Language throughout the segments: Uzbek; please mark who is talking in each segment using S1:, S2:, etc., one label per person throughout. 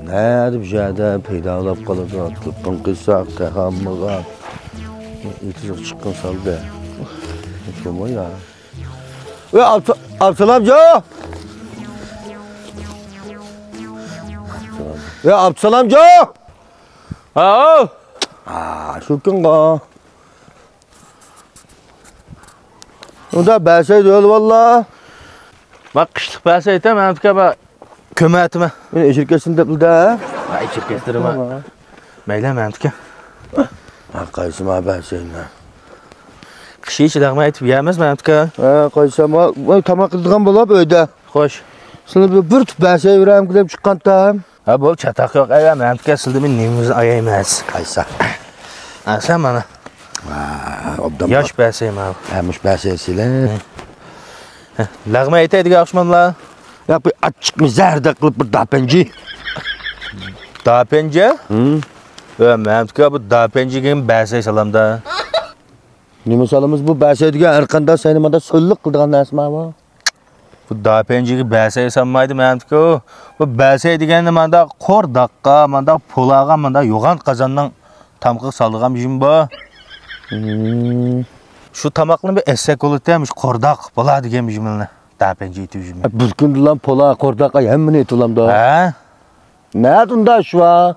S1: Nerede bir şeyde peydalap kalacak, tıpkın kısak, kahamlığa. İtiz çıkkın saldı. Çok mu ya? Ve Abdullah amca! Ve Abdullah amca!
S2: Aa!
S1: Şu gün ka. O da bəsey değil valla.
S2: Bak kışlık bəsə etəm, mənim tükə kömətimə.
S1: Eşirkesin de ha?
S2: Ay, içirkəsidirəm ha. Məylə mənim tükə.
S1: Qaysım ha bəseyinlə.
S2: Kışı içi dağma etib yəməz mənim tükə.
S1: Qaysım ha, tamaq qızdığım bulab öydə.
S2: Xoş.
S1: Şimdi bir tüp bəsey ürəyim gidip çıqqanda.
S2: Ha, bol çataq yox, əyə mənim tükə sildimin nemimizin ayayməz.
S1: Qaysa.
S2: Ha, sən bana. Yaş bəsəyim abi.
S1: Həmiş bəseysilə.
S2: Lağma etəydik axşamla.
S1: Ya bu açıq mı zərdə qılıb bir dapenci.
S2: Dapencə? Mənim tükə bu dapencigin bəsəy salamda.
S1: Nimisalımız bu bəseydiğə ərqanda səynimada söllük qıldığan nəsmə var.
S2: Bu dapencigi bəsəy sanmaydı mənim tükə o. Bu bəsəy digəndə məndə qor daqqa, məndə polağa, məndə yoğan qazandan tamqıq saldığam jim bu. Şu tamaqlı bir essek olup demiş, kordaq, pola digem jimilne. Dapenci iti jimilne.
S1: Büzgündü lan pola, kordaqa, hemmini etulam da.
S2: Ha?
S1: Ne dunda iş var?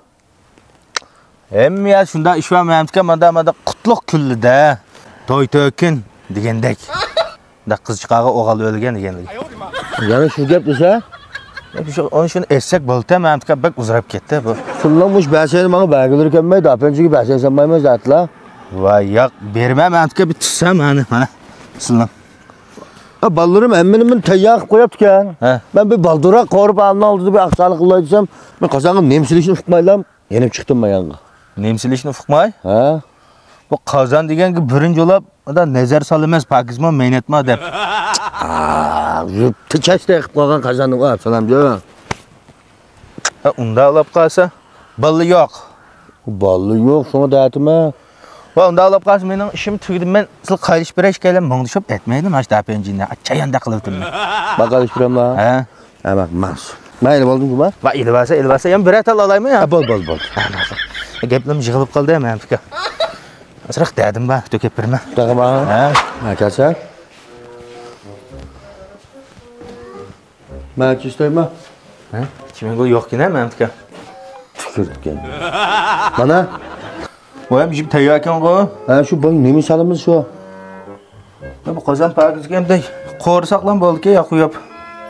S2: Hem ya şunda iş var mənim tükə, məndə qutluq küllü de. Toy tökün digendek. Da qızcıqağı oğal ölgen digendek.
S1: Yani şu gep dese?
S2: Onun için essek bolup mənim tükə bək uzarab ketdi bu.
S1: Şunlanmış bəseyini bana bəlgəlir kəmməy, dapenci ki bəsey sanmaymaz atla.
S2: Vay ya, bermə mənim tükə bir tutsam bana. Sıllam.
S1: Baldırım emminimin teyyaq koyup tüken. Ben bir baldıra korup alına aldı bir aksalık kılaysam. Ben kazanım nemsilişini tutmaylam. Yenip çıktım ben yanına.
S2: Nemsilişini fıkmay?
S1: Ha?
S2: Bu kazan degen ki birinci olap da nezar salımaz Pakistan meynetma dep.
S1: Tıçaç da yakıp koygan kazandım var salamcı.
S2: Onda alap kalsa ballı yok.
S1: Ballı yok sonra dağıtıma.
S2: Onda alap kalsa benim işim tüydüm ben sıl kayış bir eş gelem mağdışıp etmeydim haç daha pencinde. Çayanda kılıptım ben.
S1: Bakalım iştirem la.
S2: He.
S1: Ha bak mas. Ben elip oldum ki bak.
S2: Bak ilbasa yan bir et alayım ya.
S1: Bol.
S2: Geplim jığılıp kaldı ya benim tükə. Azıraq dədim ba, dökep birmə.
S1: Takım ha. Ha kelsen. Ben isteyim ha.
S2: Kimin gol yok yine benim tükə.
S1: Tükürdük yani. Bana?
S2: O hem jim teyyaken go.
S1: Ha şu bak nemi salımız şu.
S2: Bu kazan Pakistan de qor saqlan boldu ki yaqıyıp.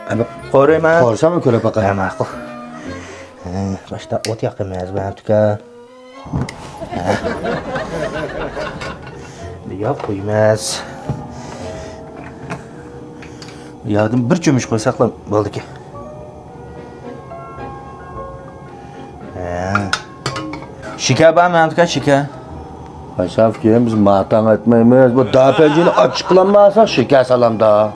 S1: Abi
S2: qorayma.
S1: qorsa mı köle bakay?
S2: Ha ma'qul. Başta ot yaqmayız benim tükə. Yağ koymaz. Yağdan bir çömüş koysaqla boldu ki. Şika ba mənim tükə şika.
S1: Başaf ki biz matan etmeyimiz. Bu daha pencini açıklanmazsa şeker salam da.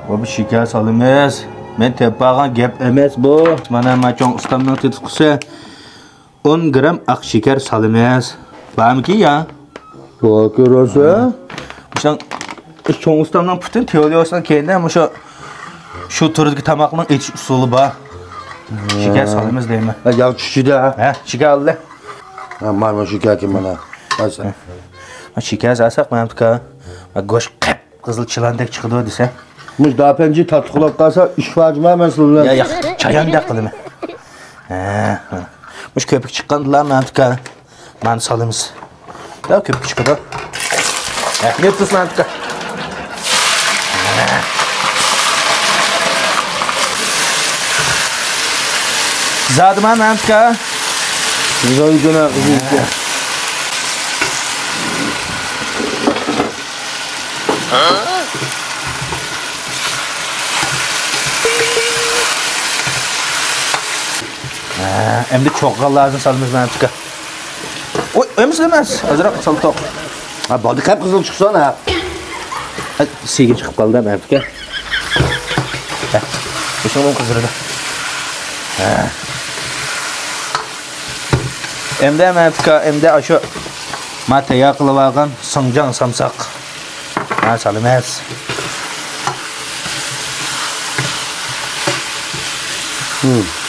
S2: O bir şika salımız. Men tepağın gep emes bu. Mana maçon ustamdan tutkusu 10 gram ak şeker salımız. Var mı ki ya?
S1: Bakır olsa.
S2: Sen çoğun ustamdan bütün teori olsan kendine ama şu turdaki tamaqlının etiş usulü ba. Şeker salımız değil mi?
S1: Ya çişi de ha.
S2: He, şeker aldı.
S1: Ha marma şeker kim bana. Başla.
S2: Şeker alsak mənim tükə. Goş qıp qızıl çılandek çıxdı o dese.
S1: Muş daha penci tatlı kulak kalsa iş vacıma mesela.
S2: Ya çayan da qılımı. Muş köpük çıqqandılar mənim tükə. Mən salımız. Da köpük çıxdı. Ne tutus mənim tükə. Zadıma mənim tükə.
S1: Güzel güzel kızı.
S2: Hem de çok lazım salımız mənim tükə. Oy, ömüz demez. Azıraq sal toq.
S1: Ha balık hep kızıl çıksana.
S2: Seyge çıxıb qaldı mənim tükə. Beşin onun qızırdı. Hem de mənim tükə, hem de aşı mataya qılıvağın sıncan samsaq. Salımız.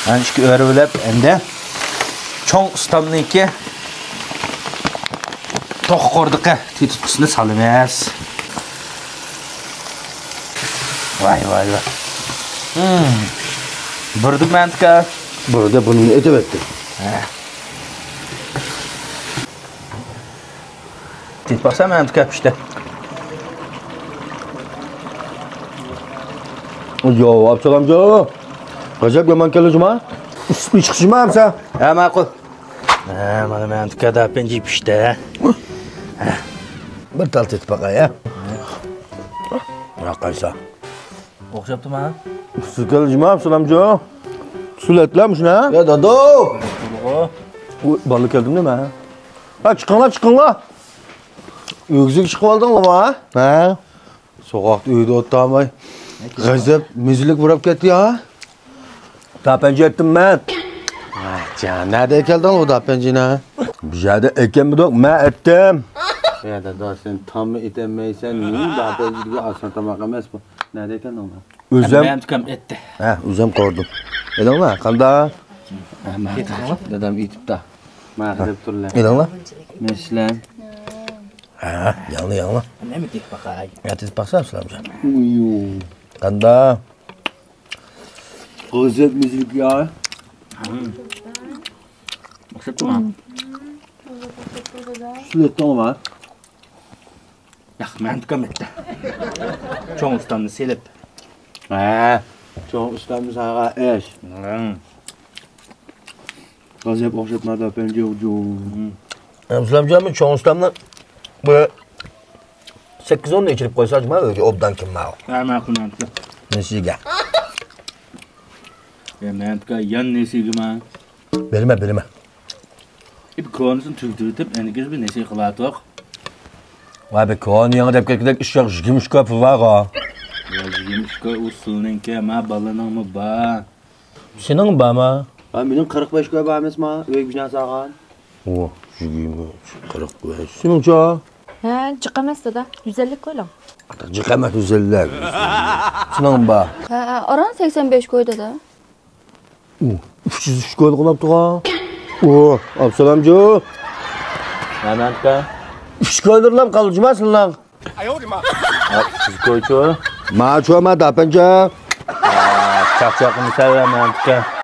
S2: Yani işki öğrüvəlep, hem de Çoğun ustamniki toq qordiqqa tutqisini salamiz. Vay vay vay. Burdi mantka.
S1: Burada bunun eti bitti.
S2: Tit baksa mantka pişti.
S1: Yo, Abdul amca. Gacap yaman keleceğim ha. İsmi çıkışım ha sen.
S2: Ha ma'qul. Ha, mana mantka da penji pişti.
S1: Bir talt et bakay ya. Rakaysa.
S2: O'xshabdimi ha?
S1: Siz keleceğim ha Abdul amca. Sületlemiş ne? Ya dado. Balık geldim değil mi ha? Ha çıkın la. Öksük çıkıp aldın mı ha? Ha? Sokakta uyudu otamay. Gazap müzik vurup gitti ya. Tapenci ettim ben. Can nerede geldin o tapencine? Bize eken mi dok? Ben ettim.
S3: Ya da sen tam edemeysen niye daha belki aslında tam akamaz bu. Neredeyken ona?
S1: Üzem.
S2: Mantkam etdi.
S1: Ha, üzem kordum. Edin la, kanda.
S3: Dedem itip da. Mağrib turlar.
S1: Edin la.
S3: Mesela.
S1: Ha, yanlı.
S2: Ne mi dik bakay?
S1: Ya tiz baksana Süleyman.
S3: Uyu.
S1: Kanda.
S3: Gazet müzik ya.
S2: O'xshabdimi ha?
S3: Sületten var.
S2: Yo'q, mantkam etdi. Çoğun ustamni selib.
S3: Ha. Çok ustamız ağa eş. Gazet oxshatmada bence ucu.
S1: Süleyman'ın çoğun ustamla böyle 8-10 içirip koysa acaba öyle obdan kim var?
S2: Ha, ma'qul mantka.
S1: Nesiga?
S2: Ya mantka yan nesigimi?
S1: Bilme.
S2: Bir konusun tüldürtüp endigiz bir nesi qilatoq.
S1: Vay be konu yanı dep gekdek işyak jigimish köpü var ha.
S2: Ya yemişka usulninki ma balaningmi ba.
S1: Senin bama?
S3: Ben benim 45 köy bağımız mı? Öyle bir şey ağan.
S1: O, jigimish 45. Senin çoğu?
S4: Ha, chiqamas dada. 150 qo'ylam.
S1: Cıkamet güzeller. Senin ba?
S4: Ha, oran 85 qo'y dada.
S1: 303 koy qolapti ha. O, Absalamcı.
S2: Mantka.
S1: 3 koydirlam qalıcımasın lan.
S2: Siz koychu.
S1: Ma çoğma da pence.
S2: Chaqchaqni sevaman mantka.